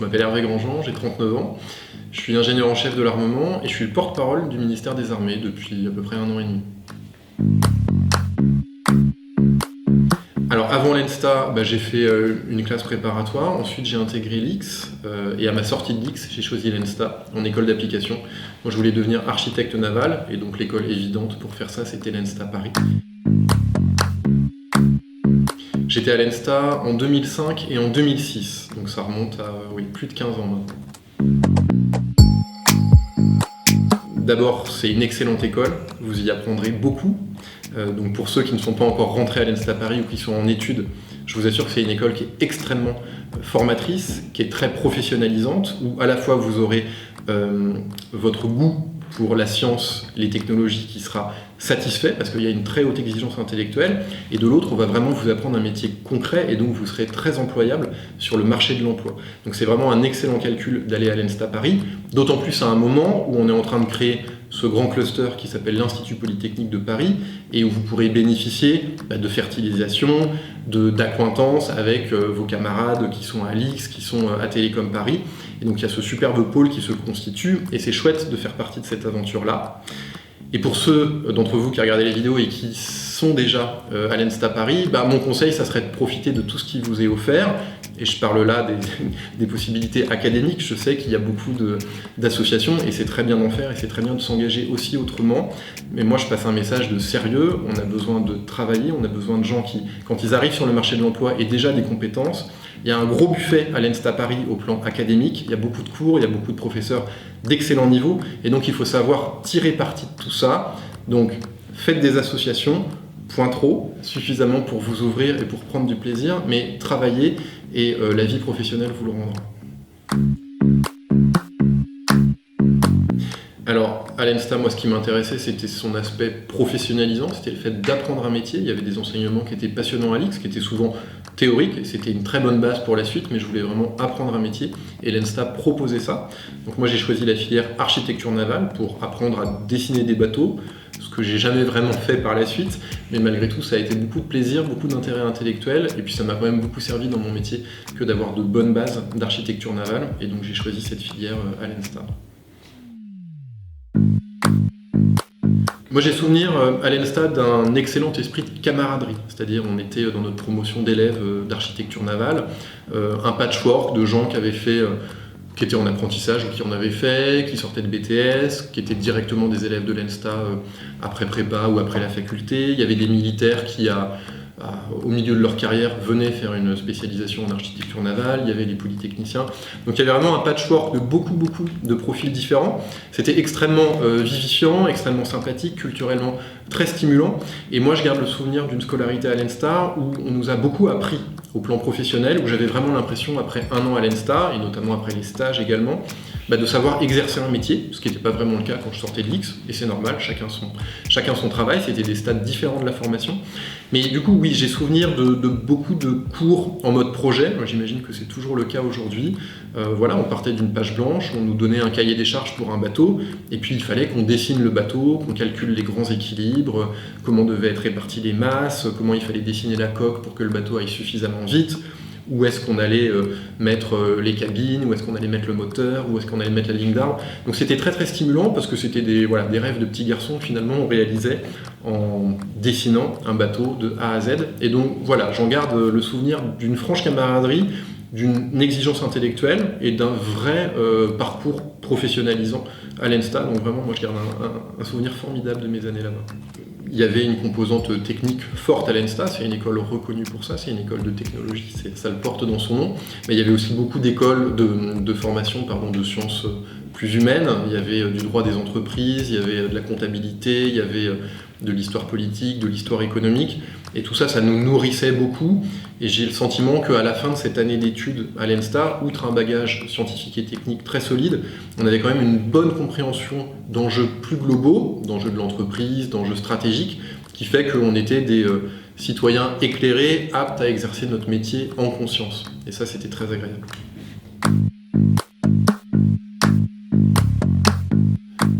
m'appelle Hervé Grandjean, j'ai 39 ans. Je suis ingénieur en chef de l'armement et je suis le porte-parole du ministère des Armées depuis à peu près 1 an et demi. Alors avant l'ENSTA, j'ai fait une classe préparatoire, ensuite j'ai intégré l'IX et à ma sortie de l'IX, j'ai choisi l'ENSTA en école d'application. Moi je voulais devenir architecte naval et donc l'école évidente pour faire ça c'était l'ENSTA Paris. J'étais à l'ENSTA en 2005 et en 2006, donc ça remonte à plus de 15 ans maintenant. D'abord, c'est une excellente école, vous y apprendrez beaucoup. Donc pour ceux qui ne sont pas encore rentrés à l'ENSTA Paris ou qui sont en études, je vous assure que c'est une école qui est extrêmement formatrice, qui est très professionnalisante, où à la fois vous aurez votre goût pour la science, les technologies qui sera satisfait parce qu'il y a une très haute exigence intellectuelle et de l'autre on va vraiment vous apprendre un métier concret et donc vous serez très employable sur le marché de l'emploi. Donc c'est vraiment un excellent calcul d'aller à l'ENSTA Paris, d'autant plus à un moment où on est en train de créer ce grand cluster qui s'appelle l'Institut Polytechnique de Paris et où vous pourrez bénéficier de fertilisation, d'acquaintances avec vos camarades qui sont à l'IX, qui sont à Télécom Paris. Et donc il y a ce superbe pôle qui se constitue et c'est chouette de faire partie de cette aventure-là. Et pour ceux d'entre vous qui regardez les vidéos et qui sont déjà à l'ENSTA Paris, mon conseil, ça serait de profiter de tout ce qui vous est offert. Et je parle là des possibilités académiques. Je sais qu'il y a beaucoup d'associations et c'est très bien d'en faire et c'est très bien de s'engager aussi autrement. Mais moi, je passe un message de sérieux. On a besoin de travailler, on a besoin de gens qui, quand ils arrivent sur le marché de l'emploi, aient déjà des compétences. Il y a un gros buffet à l'ENSTA Paris au plan académique. Il y a beaucoup de cours, il y a beaucoup de professeurs d'excellent niveau. Et donc, il faut savoir tirer parti de tout ça. Donc, faites des associations, point trop, suffisamment pour vous ouvrir et pour prendre du plaisir, mais travaillez et la vie professionnelle vous le rendra. Alors, à l'ENSTA, moi, ce qui m'intéressait, c'était son aspect professionnalisant, c'était le fait d'apprendre un métier. Il y avait des enseignements qui étaient passionnants à l'IX, qui étaient souvent théoriques, et c'était une très bonne base pour la suite, mais je voulais vraiment apprendre un métier, et l'ENSTA proposait ça. Donc moi, j'ai choisi la filière architecture navale pour apprendre à dessiner des bateaux, ce que j'ai jamais vraiment fait par la suite, mais malgré tout, ça a été beaucoup de plaisir, beaucoup d'intérêt intellectuel, et puis ça m'a quand même beaucoup servi dans mon métier que d'avoir de bonnes bases d'architecture navale, et donc j'ai choisi cette filière à l'ENSTA. Moi j'ai souvenir à l'ENSTA d'un excellent esprit de camaraderie, c'est-à-dire on était dans notre promotion d'élèves d'architecture navale, un patchwork de gens qui étaient en apprentissage ou qui en avaient fait, qui sortaient de BTS, qui étaient directement des élèves de l'ENSTA après prépa ou après la faculté. Il y avait des militaires qui, au milieu de leur carrière, venaient faire une spécialisation en architecture navale. Il y avait les polytechniciens. Donc il y avait vraiment un patchwork de beaucoup de profils différents. C'était extrêmement vivifiant, extrêmement sympathique, culturellement très stimulant. Et moi je garde le souvenir d'une scolarité à l'ENSTA où on nous a beaucoup appris au plan professionnel, où j'avais vraiment l'impression, après 1 an à l'ENSTA, et notamment après les stages également, de savoir exercer un métier, ce qui n'était pas vraiment le cas quand je sortais de l'IX, et c'est normal, chacun son travail, c'était des stades différents de la formation. Mais du coup, oui, j'ai souvenir de beaucoup de cours en mode projet. Moi, j'imagine que c'est toujours le cas aujourd'hui. On partait d'une page blanche, on nous donnait un cahier des charges pour un bateau, et puis il fallait qu'on dessine le bateau, qu'on calcule les grands équilibres, comment devaient être réparties les masses, comment il fallait dessiner la coque pour que le bateau aille suffisamment vite, où est-ce qu'on allait mettre les cabines, où est-ce qu'on allait mettre le moteur, où est-ce qu'on allait mettre la ligne d'arbre. Donc c'était très très stimulant parce que c'était des rêves de petits garçons finalement on réalisait en dessinant un bateau de A à Z. Et donc voilà, j'en garde le souvenir d'une franche camaraderie, d'une exigence intellectuelle et d'un vrai parcours professionnalisant à l'ENSTA. Donc vraiment, moi je garde un souvenir formidable de mes années là-bas. Il y avait une composante technique forte à l'ENSTA, c'est une école reconnue pour ça, c'est une école de technologie, ça le porte dans son nom. Mais il y avait aussi beaucoup d'écoles de formation de sciences plus humaines. Il y avait du droit des entreprises, il y avait de la comptabilité, il y avait de l'histoire politique, de l'histoire économique. Et tout ça, ça nous nourrissait beaucoup. Et j'ai le sentiment qu'à la fin de cette année d'études à l'ENSTA, outre un bagage scientifique et technique très solide, on avait quand même une bonne compréhension d'enjeux plus globaux, d'enjeux de l'entreprise, d'enjeux stratégiques, qui fait qu'on était des citoyens éclairés, aptes à exercer notre métier en conscience. Et ça, c'était très agréable.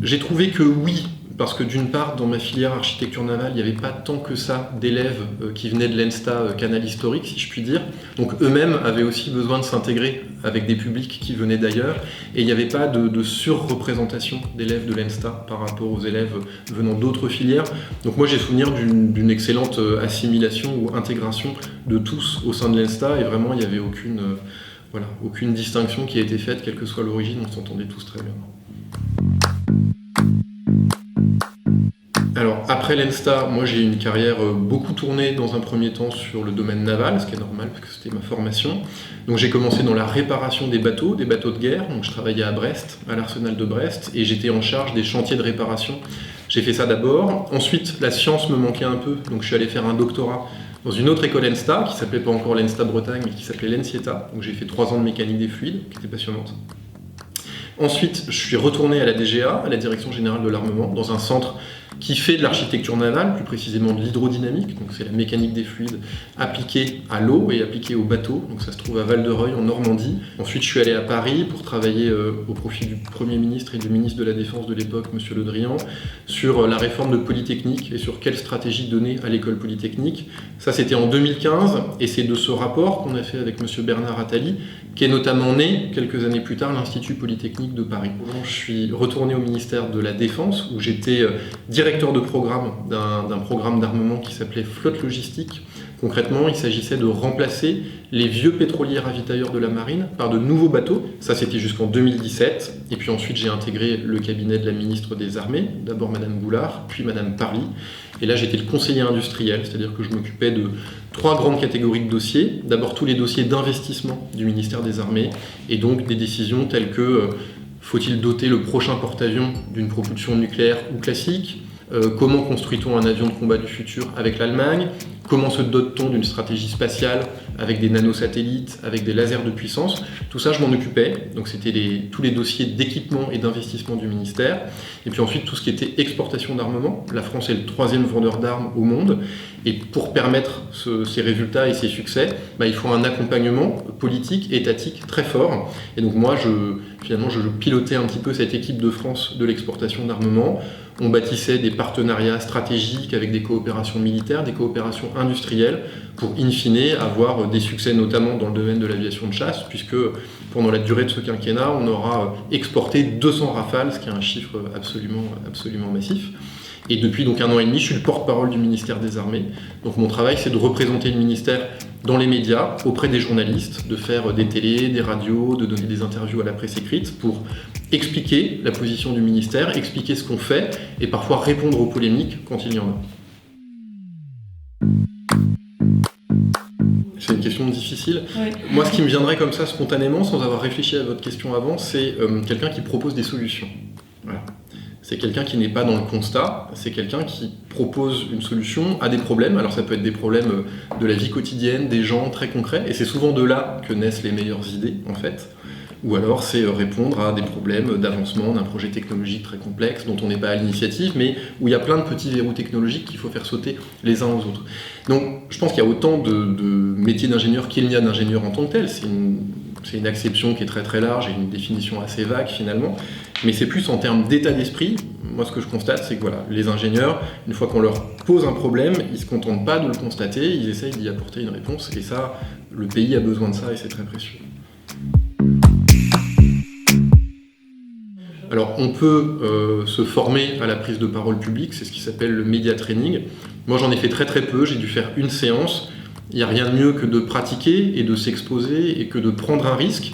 J'ai trouvé que oui, parce que d'une part, dans ma filière architecture navale, il n'y avait pas tant que ça d'élèves qui venaient de l'ENSTA Canal Historique, si je puis dire. Donc eux-mêmes avaient aussi besoin de s'intégrer avec des publics qui venaient d'ailleurs, et il n'y avait pas de surreprésentation d'élèves de l'ENSTA par rapport aux élèves venant d'autres filières. Donc moi j'ai souvenir d'une excellente assimilation ou intégration de tous au sein de l'ENSTA, et vraiment il n'y avait aucune distinction qui a été faite, quelle que soit l'origine, on s'entendait tous très bien. Alors après l'ENSTA, moi j'ai eu une carrière beaucoup tournée dans un premier temps sur le domaine naval, ce qui est normal parce que c'était ma formation. Donc j'ai commencé dans la réparation des bateaux de guerre. Donc je travaillais à Brest, à l'arsenal de Brest, et j'étais en charge des chantiers de réparation. J'ai fait ça d'abord. Ensuite, la science me manquait un peu, donc je suis allé faire un doctorat dans une autre école ENSTA, qui s'appelait pas encore l'ENSTA Bretagne, mais qui s'appelait l'ENSIETA. Donc j'ai fait 3 ans de mécanique des fluides, qui était passionnante. Ensuite, je suis retourné à la DGA, à la Direction Générale de l'Armement, dans un centre qui fait de l'architecture navale, plus précisément de l'hydrodynamique, donc c'est la mécanique des fluides appliquée à l'eau et appliquée aux bateaux, donc ça se trouve à Val-de-Reuil en Normandie. Ensuite je suis allé à Paris pour travailler au profit du Premier ministre et du ministre de la Défense de l'époque, M. Le Drian, sur la réforme de Polytechnique et sur quelle stratégie donner à l'école Polytechnique. Ça c'était en 2015, et c'est de ce rapport qu'on a fait avec M. Bernard Attali, qui est notamment né, quelques années plus tard, l'Institut Polytechnique de Paris. Je suis retourné au ministère de la Défense, où j'étais directeur de programme d'un programme d'armement qui s'appelait Flotte Logistique. Concrètement, il s'agissait de remplacer les vieux pétroliers ravitailleurs de la marine par de nouveaux bateaux. Ça, c'était jusqu'en 2017. Et puis ensuite, j'ai intégré le cabinet de la ministre des Armées, d'abord Madame Goulard, puis Madame Parly. Et là, j'étais le conseiller industriel, c'est-à-dire que je m'occupais de 3 grandes catégories de dossiers. D'abord, tous les dossiers d'investissement du ministère des Armées, et donc des décisions telles que faut-il doter le prochain porte-avions d'une propulsion nucléaire ou classique ? Comment construit-on un avion de combat du futur avec l'Allemagne ? Comment se dote-t-on d'une stratégie spatiale avec des nanosatellites, avec des lasers de puissance ? Tout ça, je m'en occupais. Donc c'était tous les dossiers d'équipement et d'investissement du ministère. Et puis ensuite, tout ce qui était exportation d'armement. La France est le 3e vendeur d'armes au monde. Et pour permettre ces résultats et ces succès, il faut un accompagnement politique, étatique très fort. Et donc moi, je pilotais un petit peu cette équipe de France de l'exportation d'armement. On bâtissait des partenariats stratégiques avec des coopérations militaires, des coopérations industrielles, pour in fine avoir des succès notamment dans le domaine de l'aviation de chasse, puisque pendant la durée de ce quinquennat, on aura exporté 200 Rafales, ce qui est un chiffre absolument massif. Et depuis donc 1 an et demi, je suis le porte-parole du ministère des Armées. Donc mon travail, c'est de représenter le ministère dans les médias, auprès des journalistes, de faire des télés, des radios, de donner des interviews à la presse écrite pour expliquer la position du ministère, expliquer ce qu'on fait et parfois répondre aux polémiques quand il y en a. C'est une question difficile. Oui. Moi, ce qui me viendrait comme ça spontanément, sans avoir réfléchi à votre question avant, c'est quelqu'un qui propose des solutions. Voilà. C'est quelqu'un qui n'est pas dans le constat, c'est quelqu'un qui propose une solution à des problèmes. Alors ça peut être des problèmes de la vie quotidienne, des gens très concrets, et c'est souvent de là que naissent les meilleures idées, en fait. Ou alors c'est répondre à des problèmes d'avancement d'un projet technologique très complexe dont on n'est pas à l'initiative, mais où il y a plein de petits verrous technologiques qu'il faut faire sauter les uns aux autres. Donc je pense qu'il y a autant de métiers d'ingénieur qu'il n'y a d'ingénieurs en tant que tel. C'est une acception qui est très très large et une définition assez vague finalement, mais c'est plus en termes d'état d'esprit. Moi ce que je constate, c'est que voilà, les ingénieurs, une fois qu'on leur pose un problème, ils ne se contentent pas de le constater, ils essayent d'y apporter une réponse, et ça, le pays a besoin de ça et c'est très précieux. Alors on peut se former à la prise de parole publique, c'est ce qui s'appelle le media training. Moi j'en ai fait très très peu, j'ai dû faire une séance. Il n'y a rien de mieux que de pratiquer et de s'exposer et que de prendre un risque.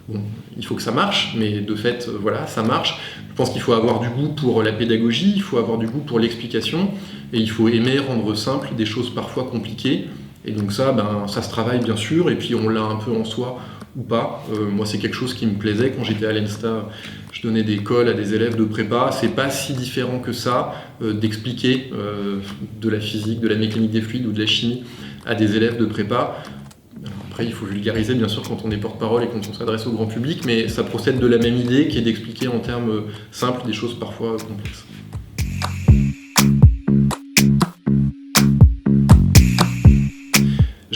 Bon, il faut que ça marche, mais de fait, voilà, ça marche. Je pense qu'il faut avoir du goût pour la pédagogie, il faut avoir du goût pour l'explication, et il faut aimer rendre simple des choses parfois compliquées. Et donc ça, ça se travaille bien sûr, et puis on l'a un peu en soi ou pas. Moi, c'est quelque chose qui me plaisait quand j'étais à l'ENSTA. Je donnais des calls à des élèves de prépa. C'est pas si différent que ça d'expliquer de la physique, de la mécanique des fluides ou de la chimie à des élèves de prépa. Après, il faut vulgariser, bien sûr, quand on est porte-parole et quand on s'adresse au grand public, mais ça procède de la même idée qui est d'expliquer en termes simples des choses parfois complexes.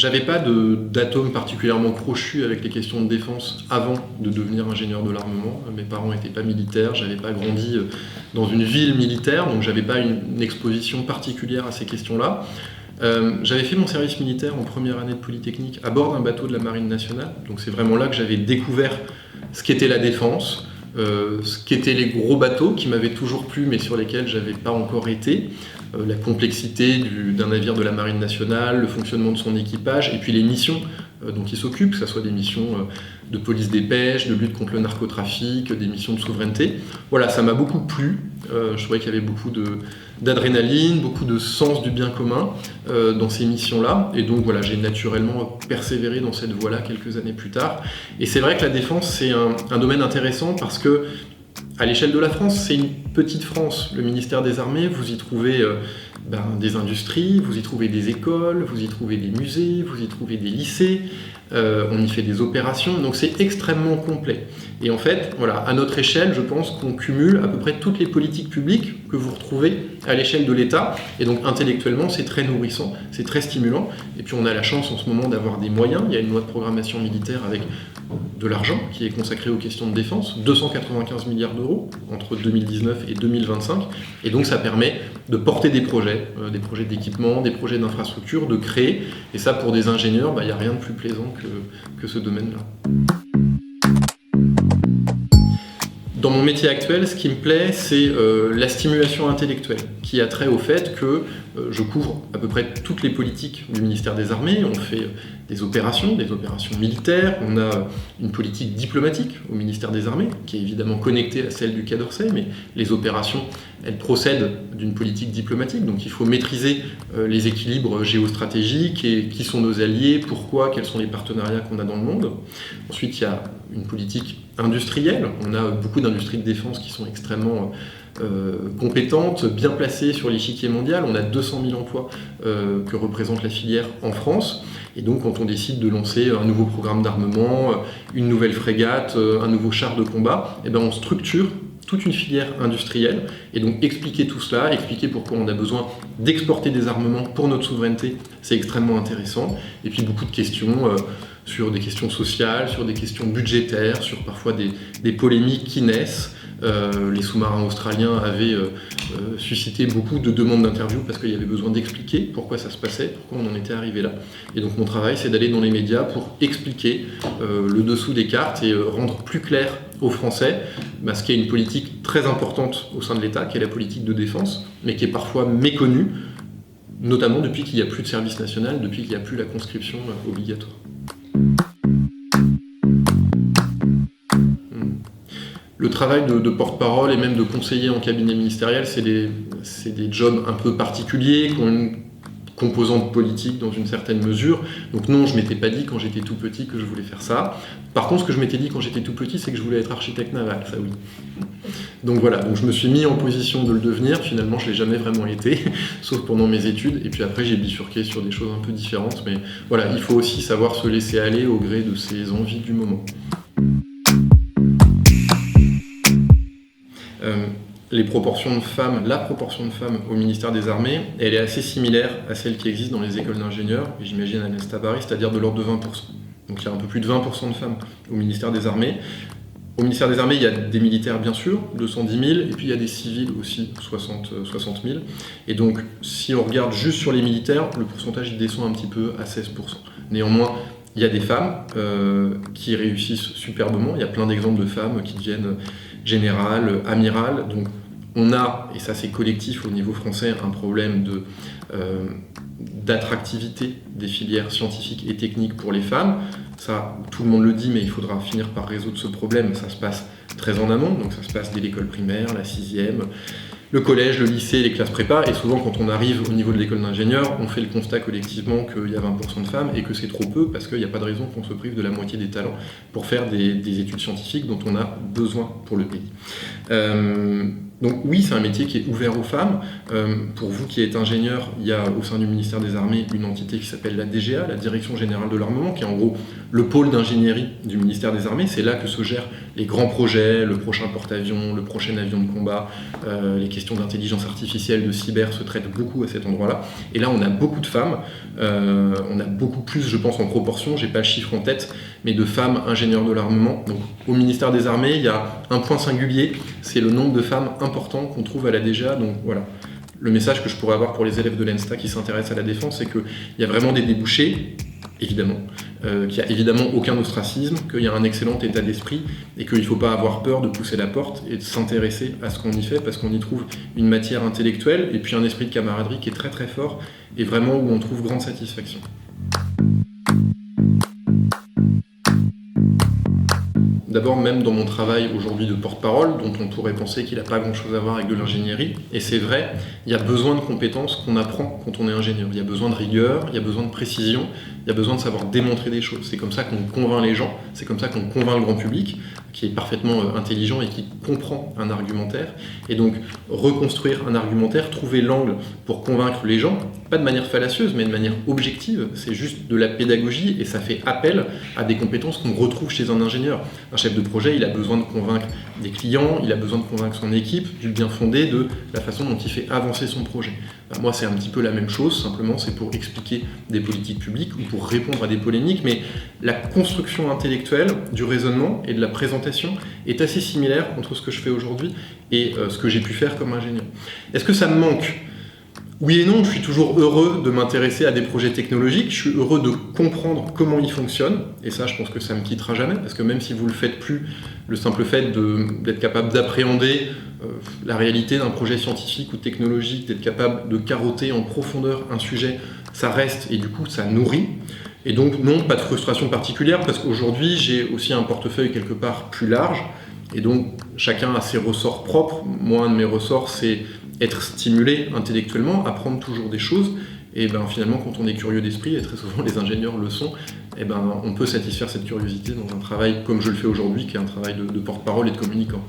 J'avais pas d'atome particulièrement crochu avec les questions de défense avant de devenir ingénieur de l'armement. Mes parents n'étaient pas militaires, j'avais pas grandi dans une ville militaire, donc j'avais pas une exposition particulière à ces questions-là. J'avais fait mon service militaire en première année de Polytechnique à bord d'un bateau de la Marine nationale, donc c'est vraiment là que j'avais découvert ce qu'était la défense, ce qu'étaient les gros bateaux qui m'avaient toujours plu mais sur lesquels j'avais pas encore été, la complexité d'un navire de la Marine nationale, le fonctionnement de son équipage et puis les missions dont il s'occupe, que ce soit des missions de police des pêches, de lutte contre le narcotrafic, des missions de souveraineté. Voilà, ça m'a beaucoup plu. Je trouvais qu'il y avait beaucoup d'adrénaline, beaucoup de sens du bien commun dans ces missions-là. Et donc voilà, j'ai naturellement persévéré dans cette voie-là quelques années plus tard. Et c'est vrai que la défense, c'est un domaine intéressant parce que à l'échelle de la France, c'est une petite France. Le ministère des Armées, vous y trouvez des industries, vous y trouvez des écoles, vous y trouvez des musées, vous y trouvez des lycées, on y fait des opérations, donc c'est extrêmement complet. Et en fait, voilà, à notre échelle, je pense qu'on cumule à peu près toutes les politiques publiques que vous retrouvez à l'échelle de l'État, et donc intellectuellement, c'est très nourrissant, c'est très stimulant, et puis on a la chance en ce moment d'avoir des moyens. Il y a une loi de programmation militaire avec de l'argent qui est consacré aux questions de défense, 295 milliards d'euros entre 2019 et 2025, et donc ça permet de porter des projets d'équipement, des projets d'infrastructure, de créer, et ça pour des ingénieurs, il n'y a rien de plus plaisant que ce domaine-là. Dans mon métier actuel, ce qui me plaît, c'est la stimulation intellectuelle, qui a trait au fait que je couvre à peu près toutes les politiques du ministère des Armées. On fait des opérations militaires, on a une politique diplomatique au ministère des Armées, qui est évidemment connectée à celle du Quai d'Orsay, mais les opérations, elles procèdent d'une politique diplomatique, donc il faut maîtriser les équilibres géostratégiques et qui sont nos alliés, pourquoi, quels sont les partenariats qu'on a dans le monde. Ensuite, il y a une politique industrielle. On a beaucoup d'industries de défense qui sont extrêmement compétentes, bien placées sur l'échiquier mondial. On a 200 000 emplois que représente la filière en France. Et donc, quand on décide de lancer un nouveau programme d'armement, une nouvelle frégate, un nouveau char de combat, on structure toute une filière industrielle. Et donc, expliquer tout cela, expliquer pourquoi on a besoin d'exporter des armements pour notre souveraineté, c'est extrêmement intéressant. Et puis, beaucoup de questions sur des questions sociales, sur des questions budgétaires, sur parfois des polémiques qui naissent. Les sous-marins australiens avaient suscité beaucoup de demandes d'interview parce qu'il y avait besoin d'expliquer pourquoi ça se passait, pourquoi on en était arrivé là. Et donc mon travail, c'est d'aller dans les médias pour expliquer le dessous des cartes et rendre plus clair aux Français ce qui est une politique très importante au sein de l'État, qui est la politique de défense, mais qui est parfois méconnue, notamment depuis qu'il n'y a plus de service national, depuis qu'il n'y a plus la conscription obligatoire. Le travail de porte-parole et même de conseiller en cabinet ministériel, c'est des jobs un peu particuliers, qui ont une composante politique dans une certaine mesure. Donc non, je ne m'étais pas dit quand j'étais tout petit que je voulais faire ça. Par contre, ce que je m'étais dit quand j'étais tout petit, c'est que je voulais être architecte naval, ça oui. Donc voilà, donc je me suis mis en position de le devenir. Finalement, je ne l'ai jamais vraiment été, sauf pendant mes études. Et puis après, j'ai bifurqué sur des choses un peu différentes. Mais voilà, il faut aussi savoir se laisser aller au gré de ses envies du moment. La proportion de femmes au ministère des Armées, elle est assez similaire à celle qui existe dans les écoles d'ingénieurs, et j'imagine à l'Institut Paris, c'est-à-dire de l'ordre de 20%. Donc il y a un peu plus de 20% de femmes au ministère des Armées. Au ministère des Armées, il y a des militaires bien sûr, 210 000, et puis il y a des civils aussi, 60 000. Et donc si on regarde juste sur les militaires, le pourcentage il descend un petit peu à 16%. Néanmoins, il y a des femmes qui réussissent superbement, il y a plein d'exemples de femmes qui deviennent générales, amirales. Donc on a, et ça c'est collectif au niveau français, un problème d'attractivité des filières scientifiques et techniques pour les femmes. Ça, tout le monde le dit, mais il faudra finir par résoudre ce problème. Ça se passe très en amont, donc ça se passe dès l'école primaire, la 6e, le collège, le lycée, les classes prépa, et souvent quand on arrive au niveau de l'école d'ingénieur, on fait le constat collectivement qu'il y a 20% de femmes et que c'est trop peu parce qu'il n'y a pas de raison qu'on se prive de la moitié des talents pour faire des études scientifiques dont on a besoin pour le pays. Donc oui, c'est un métier qui est ouvert aux femmes. Pour vous qui êtes ingénieur, il y a au sein du ministère des Armées une entité qui s'appelle la DGA, la Direction Générale de l'Armement, qui est en gros le pôle d'ingénierie du ministère des Armées. C'est là que se gèrent les grands projets, le prochain porte-avions, le prochain avion de combat, les questions d'intelligence artificielle, de cyber se traitent beaucoup à cet endroit-là. Et là, on a beaucoup de femmes, on a beaucoup plus, je pense, en proportion, j'ai pas le chiffre en tête, mais de femmes ingénieurs de l'armement. Donc au ministère des Armées, il y a un point singulier, c'est le nombre de femmes importantes qu'on trouve à la DGA. Donc voilà, le message que je pourrais avoir pour les élèves de l'ENSTA qui s'intéressent à la défense, c'est qu'il y a vraiment des débouchés, évidemment, qu'il n'y a évidemment aucun ostracisme, qu'il y a un excellent état d'esprit et qu'il ne faut pas avoir peur de pousser la porte et de s'intéresser à ce qu'on y fait parce qu'on y trouve une matière intellectuelle et puis un esprit de camaraderie qui est très très fort et vraiment où on trouve grande satisfaction. D'abord, même dans mon travail aujourd'hui de porte-parole, dont on pourrait penser qu'il n'a pas grand-chose à voir avec de l'ingénierie, et c'est vrai, il y a besoin de compétences qu'on apprend quand on est ingénieur. Il y a besoin de rigueur, il y a besoin de précision, il y a besoin de savoir démontrer des choses. C'est comme ça qu'on convainc les gens, c'est comme ça qu'on convainc le grand public, qui est parfaitement intelligent et qui comprend un argumentaire. Et donc, reconstruire un argumentaire, trouver l'angle pour convaincre les gens, pas de manière fallacieuse, mais de manière objective, c'est juste de la pédagogie et ça fait appel à des compétences qu'on retrouve chez un ingénieur. Un chef de projet, il a besoin de convaincre des clients, il a besoin de convaincre son équipe du bien fondé de la façon dont il fait avancer son projet. Moi, c'est un petit peu la même chose, simplement c'est pour expliquer des politiques publiques ou pour répondre à des polémiques, mais la construction intellectuelle du raisonnement et de la présentation est assez similaire entre ce que je fais aujourd'hui et ce que j'ai pu faire comme ingénieur. Est-ce que ça me manque ? Oui et non, je suis toujours heureux de m'intéresser à des projets technologiques, je suis heureux de comprendre comment ils fonctionnent, et ça je pense que ça ne me quittera jamais, parce que même si vous ne le faites plus, le simple fait d'être capable d'appréhender la réalité d'un projet scientifique ou technologique, d'être capable de carotter en profondeur un sujet, ça reste et du coup ça nourrit. Et donc non, pas de frustration particulière, parce qu'aujourd'hui j'ai aussi un portefeuille quelque part plus large, et donc chacun a ses ressorts propres. Moi, un de mes ressorts, c'est être stimulé intellectuellement, apprendre toujours des choses, et ben finalement quand on est curieux d'esprit, et très souvent les ingénieurs le sont, et ben on peut satisfaire cette curiosité dans un travail comme je le fais aujourd'hui, qui est un travail de porte-parole et de communicant.